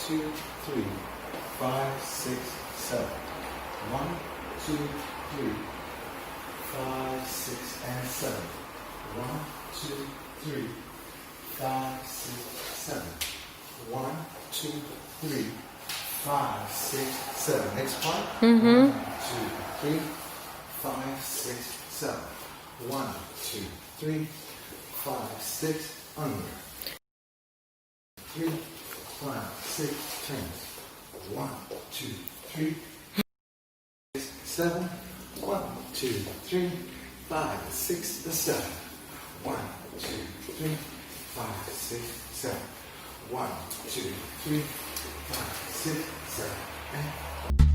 2, 3, 5, 6, 7. 1, 2, 3, 5, 6, and 7. 1, 2, 3, 5, 6, 7. 1, 2, 3, 5, 6, 7. Next part. 1, 2, 3, 5, 6, 7. 1, 2, 3, 5, 6. Under. 3, 5, 6. Turns. 1, 2, 3, 6, 7. 1, 2, 3, 5, 6, 7. 1, 2, 3, 5, 6, 7. 1, 2, 3, 5, 6, 7. And